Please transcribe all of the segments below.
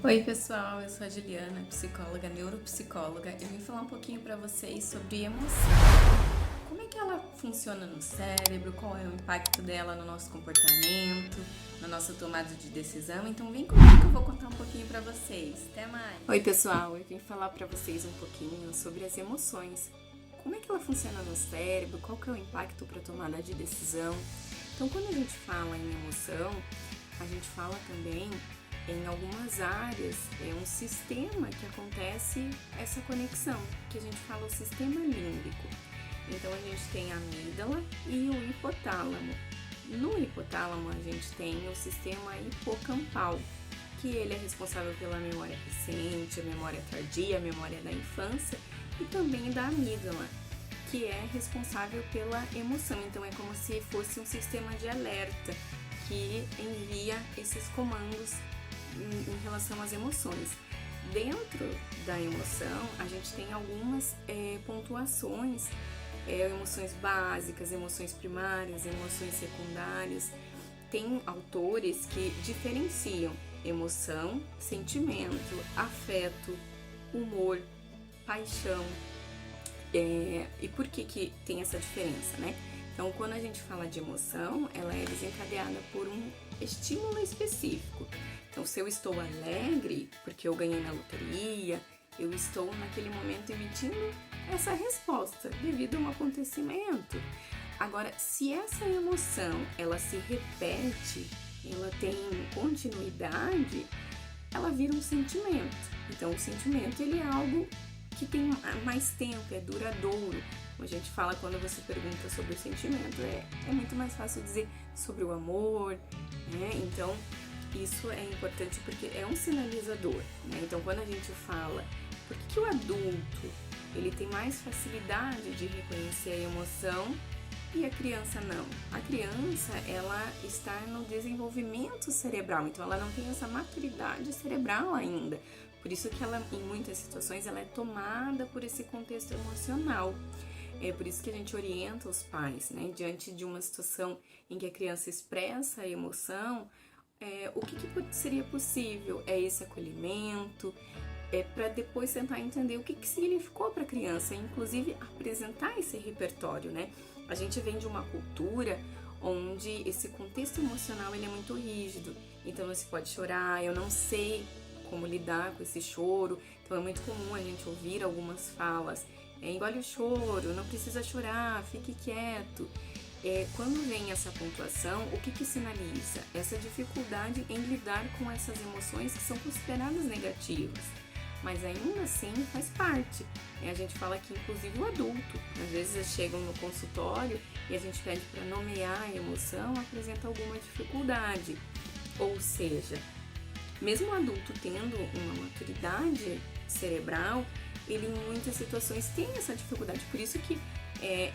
Oi pessoal, eu sou a Juliana, psicóloga, neuropsicóloga. Eu vim falar um pouquinho para vocês sobre emoção. Como é que ela funciona no cérebro, qual é o impacto dela no nosso comportamento, na nossa tomada de decisão. Então vem comigo que eu vou contar um pouquinho para vocês. Até mais! Oi pessoal, eu vim falar para vocês um pouquinho sobre as emoções. Como é que ela funciona no cérebro, qual que é o impacto para a tomada de decisão. Então quando a gente fala em emoção, a gente fala também em algumas áreas, é um sistema que acontece essa conexão, que a gente fala o sistema límbico. Então a gente tem a amígdala e o hipotálamo. No hipotálamo a gente tem o sistema hipocampal, que ele é responsável pela memória recente, a memória tardia, a memória da infância e também da amígdala, que é responsável pela emoção. Então é como se fosse um sistema de alerta que envia esses comandos em relação às emoções. Dentro da emoção, a gente tem algumas pontuações, emoções básicas, emoções primárias, emoções secundárias. Tem autores que diferenciam emoção, sentimento, afeto, humor, paixão. E por que tem essa diferença, né? Então, quando a gente fala de emoção, ela é desencadeada por um estímulo específico. Então, se eu estou alegre porque eu ganhei na loteria, eu estou naquele momento emitindo essa resposta devido a um acontecimento. Agora, se essa emoção ela se repete, ela tem continuidade, ela vira um sentimento. Então, o sentimento ele é algo que tem mais tempo, é duradouro. Como a gente fala quando você pergunta sobre o sentimento, é muito mais fácil dizer sobre o amor, né? Então, isso é importante porque é um sinalizador, né? Então, quando a gente fala, por que o adulto ele tem mais facilidade de reconhecer a emoção e a criança não? A criança, ela está no desenvolvimento cerebral, então ela não tem essa maturidade cerebral ainda. Por isso que ela, em muitas situações, ela é tomada por esse contexto emocional. É por isso que a gente orienta os pais, né? Diante de uma situação em que a criança expressa a emoção, o que seria possível? É esse acolhimento, para depois tentar entender o que significou para a criança, inclusive apresentar esse repertório, né? A gente vem de uma cultura onde esse contexto emocional ele é muito rígido, então você pode chorar, eu não sei como lidar com esse choro, então é muito comum a gente ouvir algumas falas, engole o choro, não precisa chorar, fique quieto. Quando vem essa pontuação, o que sinaliza? Essa dificuldade em lidar com essas emoções que são consideradas negativas, mas ainda assim faz parte. A gente fala que inclusive o adulto, às vezes eles chegam no consultório e a gente pede para nomear a emoção, apresenta alguma dificuldade. Ou seja, mesmo o adulto tendo uma maturidade cerebral, ele em muitas situações tem essa dificuldade. Por isso que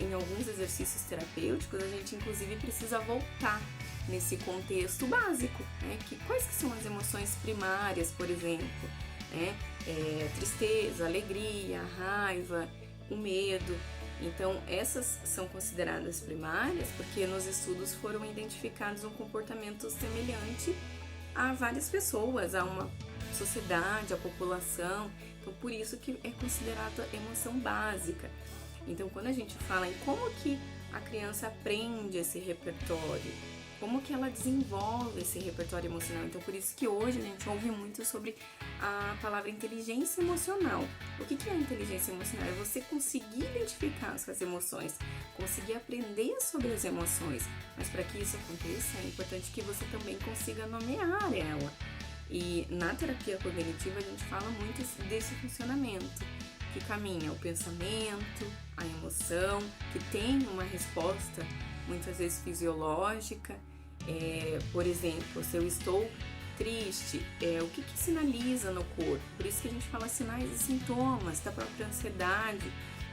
em alguns exercícios terapêuticos a gente inclusive precisa voltar nesse contexto básico, né? Quais que são as emoções primárias, por exemplo, né? Tristeza, alegria, raiva, o medo. Então essas são consideradas primárias porque nos estudos foram identificados um comportamento semelhante a várias pessoas, a uma sociedade, a população. Então por isso que é considerada emoção básica. Então, quando a gente fala em como que a criança aprende esse repertório, como que ela desenvolve esse repertório emocional, então por isso que hoje a gente ouve muito sobre a palavra inteligência emocional. O que é a inteligência emocional? É você conseguir identificar as suas emoções, conseguir aprender sobre as emoções, mas para que isso aconteça é importante que você também consiga nomear ela. E na terapia cognitiva a gente fala muito desse funcionamento, que caminha o pensamento, a emoção, que tem uma resposta muitas vezes fisiológica. Por exemplo, se eu estou triste, o que sinaliza no corpo? Por isso que a gente fala sinais e sintomas da própria ansiedade,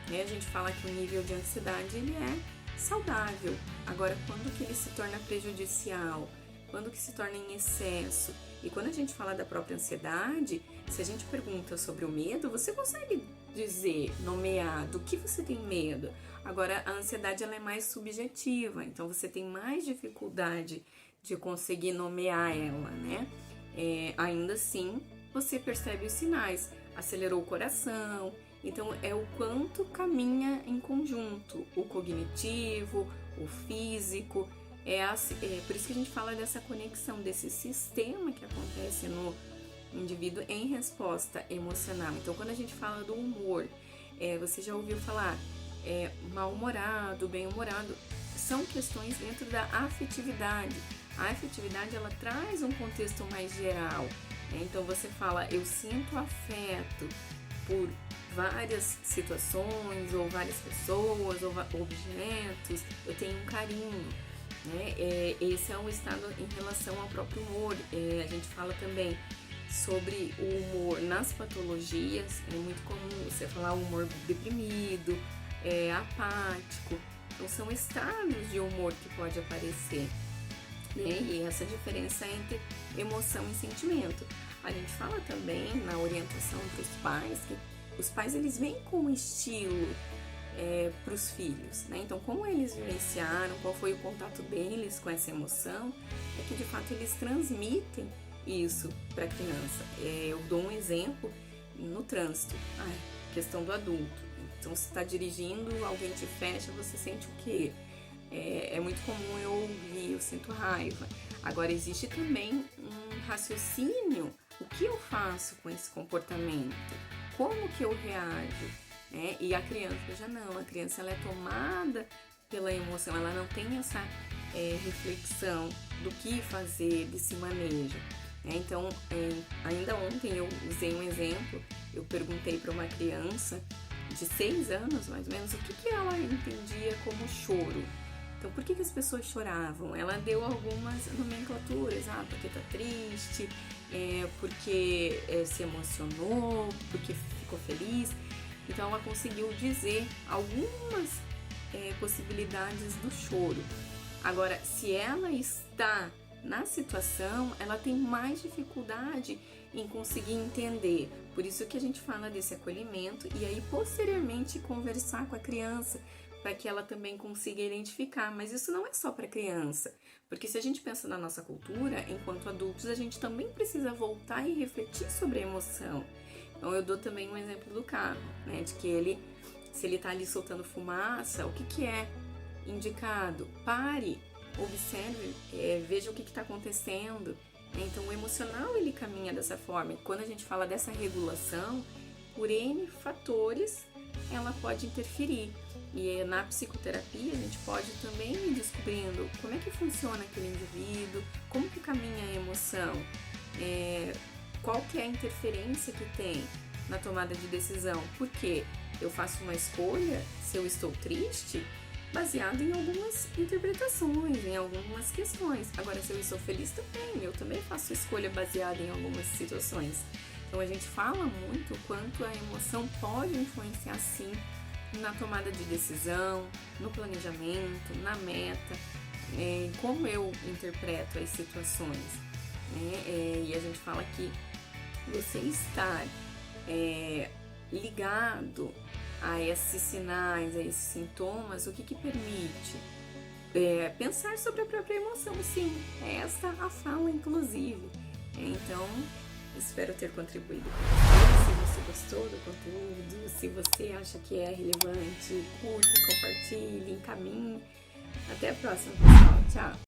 né? A gente fala que o nível de ansiedade ele é saudável. Agora, quando que ele se torna prejudicial? Quando que se torna em excesso? E quando a gente fala da própria ansiedade, se a gente pergunta sobre o medo, você consegue dizer, nomear do que você tem medo. Agora, a ansiedade ela é mais subjetiva, então você tem mais dificuldade de conseguir nomear ela, né? Ainda assim, você percebe os sinais, acelerou o coração. Então é o quanto caminha em conjunto, o cognitivo, o físico. Por isso que a gente fala dessa conexão, desse sistema que acontece no indivíduo em resposta emocional. Então quando a gente fala do humor, você já ouviu falar mal-humorado, bem-humorado, são questões dentro da afetividade. A afetividade, ela traz um contexto mais geral, né? Então você fala, eu sinto afeto por várias situações, ou várias pessoas, ou objetos, eu tenho um carinho, né? Esse é um estado em relação ao próprio humor. A gente fala também sobre o humor nas patologias. É muito comum você falar humor deprimido, apático. Então são estados de humor que pode aparecer, né? E essa diferença entre emoção e sentimento. A gente fala também na orientação para os pais que os pais, eles vêm com um estilo para os filhos, né? Então, como eles vivenciaram, qual foi o contato deles com essa emoção, é que de fato eles transmitem isso para a criança. Eu dou um exemplo no trânsito, questão do adulto. Então, se está dirigindo, alguém te fecha, você sente o quê? É muito comum eu ouvir, eu sinto raiva. Agora, existe também um raciocínio. O que eu faço com esse comportamento? Como que eu reajo? E a criança já não. A criança, ela é tomada pela emoção. Ela não tem essa reflexão do que fazer, desse manejo. Então, ainda ontem eu usei um exemplo. Eu perguntei para uma criança de 6 anos, mais ou menos, o que ela entendia como choro. Então, por que as pessoas choravam? Ela deu algumas nomenclaturas, porque tá triste, porque se emocionou, porque ficou feliz. Então, ela conseguiu dizer algumas possibilidades do choro. Agora, se ela está na situação, ela tem mais dificuldade em conseguir entender. Por isso que a gente fala desse acolhimento e aí, posteriormente, conversar com a criança, para que ela também consiga identificar. Mas isso não é só para criança, porque se a gente pensa na nossa cultura, enquanto adultos, a gente também precisa voltar e refletir sobre a emoção. Então eu dou também um exemplo do carro, né, de que se ele está ali soltando fumaça, o que é indicado? Pare, observe, veja o que está acontecendo. Então o emocional, ele caminha dessa forma. E quando a gente fala dessa regulação, por N fatores, ela pode interferir. E na psicoterapia a gente pode também ir descobrindo como é que funciona aquele indivíduo, como que caminha a emoção, qual que é a interferência que tem na tomada de decisão. Porque eu faço uma escolha, se eu estou triste, baseado em algumas interpretações, em algumas questões. Agora, se eu estou feliz também, eu também faço escolha baseada em algumas situações. Então a gente fala muito o quanto a emoção pode influenciar, sim, na tomada de decisão, no planejamento, na meta, como eu interpreto as situações, né? E a gente fala que você estar ligado a esses sinais, a esses sintomas, o que permite? Pensar sobre a própria emoção, sim. É essa a fala, inclusive. Então, espero ter contribuído com você. Se você gostou do conteúdo, se você acha que é relevante, curta, compartilhe, encaminhe. Até a próxima, pessoal. Tchau!